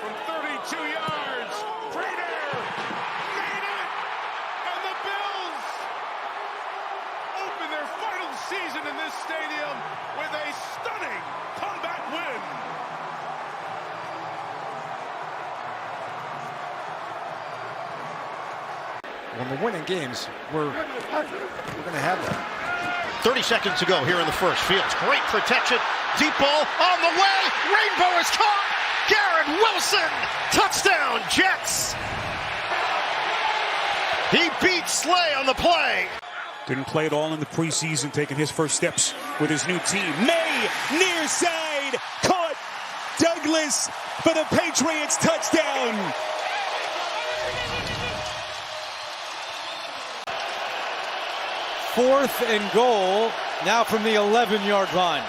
from 32 yards. Prater made it, and the Bills open their final season in this stadium with a stunning comeback win. When we're winning games, we're going to have that. 30 seconds to go here in the first. Fields, great protection. Deep ball on the way. Rainbow is caught. Garrett Wilson. Touchdown, Jets. He beat Slay on the play. Didn't play at all in the preseason, taking his first steps with his new team. May, near side, caught. Douglas for the Patriots, touchdown. Fourth and goal, now from the 11-yard line.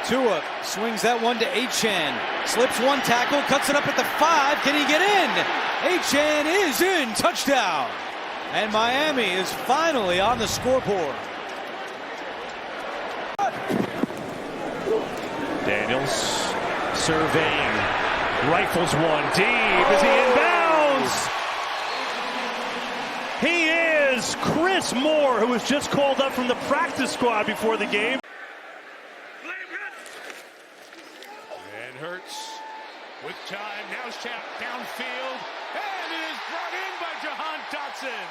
Tua swings that one to Achane. Slips one tackle, cuts it up at the 5. Can he get in? Achane is in. Touchdown. And Miami is finally on the scoreboard. Daniels surveying. Rifles one deep as he inbounds. He is Chris Moore, who was just called up from the practice squad before the game. And Hurts with time. Now snap downfield. And it is brought in by Jahan Dotson.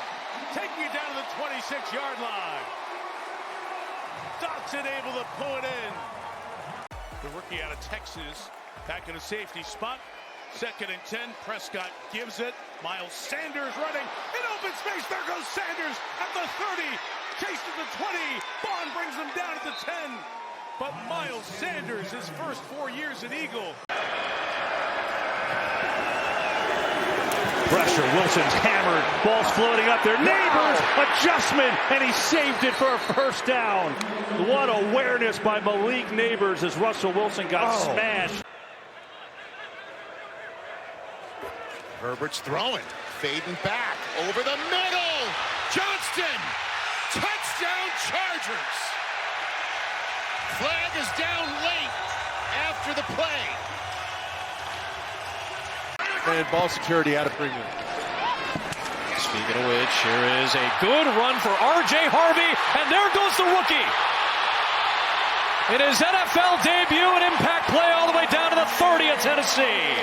Taking it down to the 26-yard line. Dotson able to pull it in. The rookie out of Texas back in a safety spot. 2nd and 10. Prescott gives it. Miles Sanders running in open space. There goes Sanders at the 30. Chased at the 20. Bond brings him down at the 10. But Miles Sanders, his first 4 years at Eagle. Pressure, Wilson's hammered. Ball's floating up there. Neighbors, adjustment, and he saved it for a first down. What awareness by Malik Neighbors as Russell Wilson got smashed. Herbert's throwing, fading back, over the middle. Johnston, touchdown Chargers. Flag is down late after the play. And ball security out of premium. Speaking of which, here is a good run for R.J. Harvey, and there goes the rookie. In his NFL debut, an impact play all the way down to the 30 of Tennessee.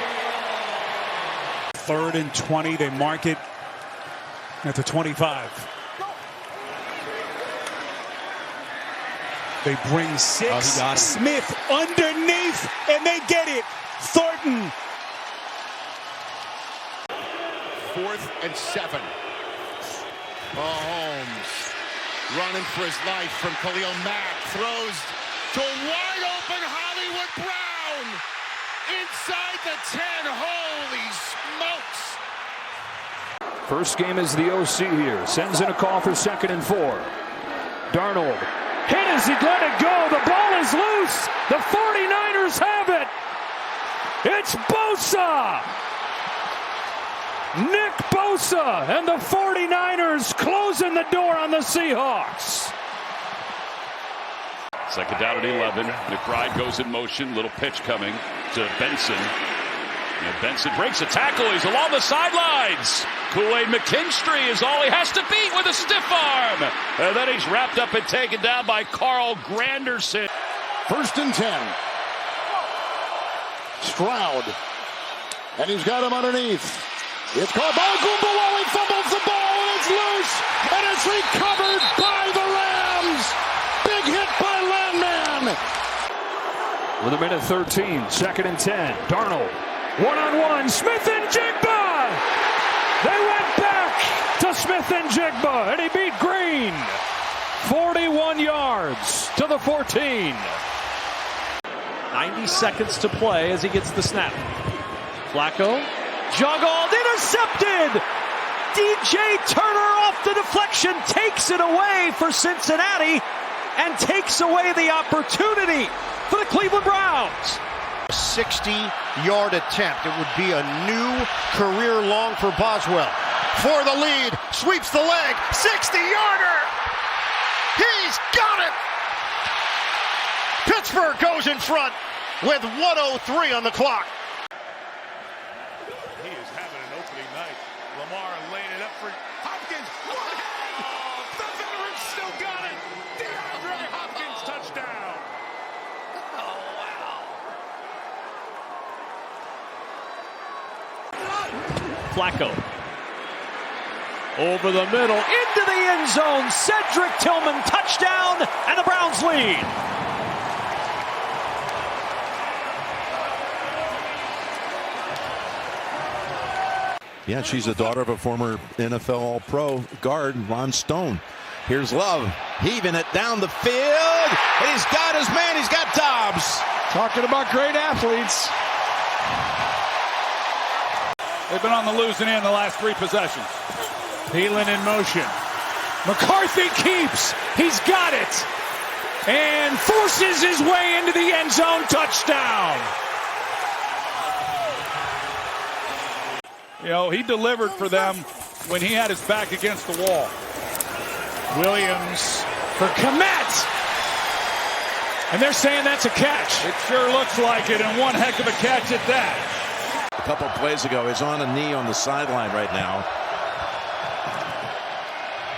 3rd and 20, they mark it at the 25. They bring 6. Smith underneath, and they get it. Thornton. 4th and 7. Mahomes running for his life from Khalil Mack. Throws to wide open Hollywood Brown. Inside the 10. Holy smokes. First game is the OC here. Sends in a call for 2nd and 4. Darnold. Hit as he let it go. The ball is loose. The 49ers have it. It's Bosa. Nick Bosa and the 49ers closing the door on the Seahawks. 2nd down at 11. McBride goes in motion. Little pitch coming to Benson. And Benson breaks a tackle. He's along the sidelines. Kool-Aid McKinstry is all he has to beat with a stiff arm. And then he's wrapped up and taken down by Carl Granderson. 1st and 10. Stroud. And he's got him underneath. It's caught by Ogunbowale. He fumbles the ball and it's loose. And it's recovered by the Rams. Big hit by Landman. With a minute 13, 2nd and 10. Darnold. One-on-one. Smith and Jigba. They went back to Smith and Jigba. And he beat Green. 41 yards to the 14. 90 seconds to play as he gets the snap. Flacco. Juggled, intercepted! DJ Turner off the deflection, takes it away for Cincinnati, and takes away the opportunity for the Cleveland Browns. 60-yard attempt. It would be a new career long for Boswell. For the lead, sweeps the leg, 60-yarder! He's got it! Pittsburgh goes in front, with 1:03 on the clock. He is having an opening night. Lamar laying it up for Hopkins. What? The veteran still got it. DeAndre Hopkins touchdown. Oh, wow. Flacco. Over the middle, into the end zone. Cedric Tillman, touchdown, and the Browns lead. Yeah, she's the daughter of a former NFL All-Pro guard, Ron Stone. Here's Love, heaving it down the field. And he's got his man, he's got Dobbs. Talking about great athletes. They've been on the losing end the last 3 possessions. Thielen in motion. McCarthy keeps. He's got it. And forces his way into the end zone. Touchdown. You know, he delivered for them when he had his back against the wall. Williams for Komet. And they're saying that's a catch. It sure looks like it, and one heck of a catch at that. A couple plays ago, he's on a knee on the sideline right now.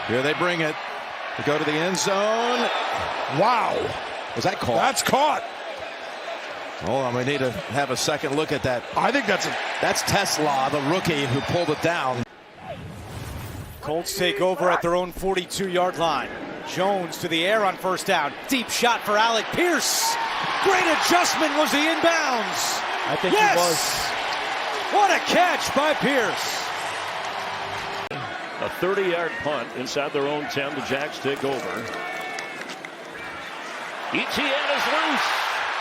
Here they bring it. They go to the end zone. Wow. Was that caught? That's caught. Hold on, we need to have a second look at that. I think that's Tesla, the rookie who pulled it down. Colts take over at their own 42-yard line. Jones to the air on first down. Deep shot for Alec Pierce. Great adjustment. Was he inbounds? I think yes! he was. What a catch by Pierce. A 30-yard punt inside their own 10. The Jags take over. Etienne is loose.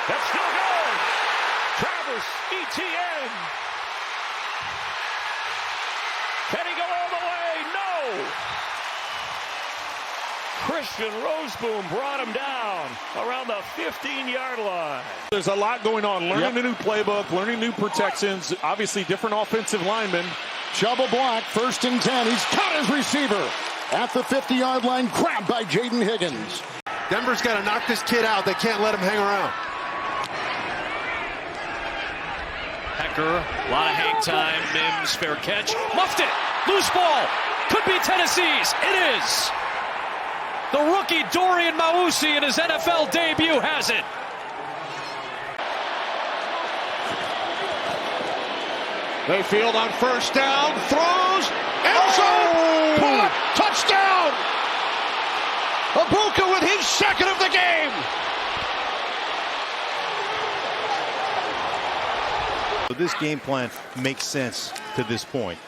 That's still going. Travis Etienne. Can he go all the way? No. Christian Roseboom brought him down around the 15-yard line. There's a lot going on. Learning a new playbook, learning new protections, obviously different offensive linemen. Chubba Black, 1st and 10. He's got his receiver at the 50-yard line, grabbed by Jaden Higgins. Denver's got to knock this kid out. They can't let him hang around. Hecker, a lot of hang time. Mims, fair catch. Muffed it. Loose ball. Could be Tennessee's. It is. The rookie Dorian Mausi in his NFL debut has it. Mayfield on first down, throws, end zone, caught, touchdown! Abuka with his 2nd of the game. This game plan makes sense to this point.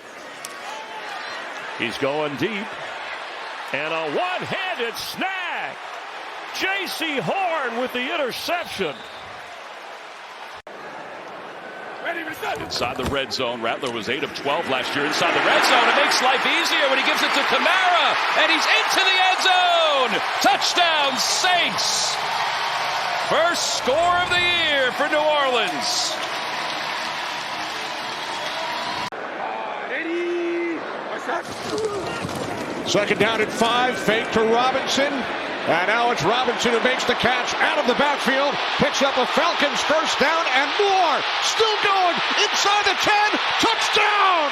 He's going deep. And a one-handed snag. J.C. Horn with the interception. Inside the red zone. Rattler was 8 of 12 last year inside the red zone. It makes life easier when he gives it to Kamara. And he's into the end zone. Touchdown, Saints. First score of the year for New Orleans. Second down at 5. Fake to Robinson. And now it's Robinson who makes the catch out of the backfield. Picks up the Falcons' first down and more. Still going inside the 10. Touchdown!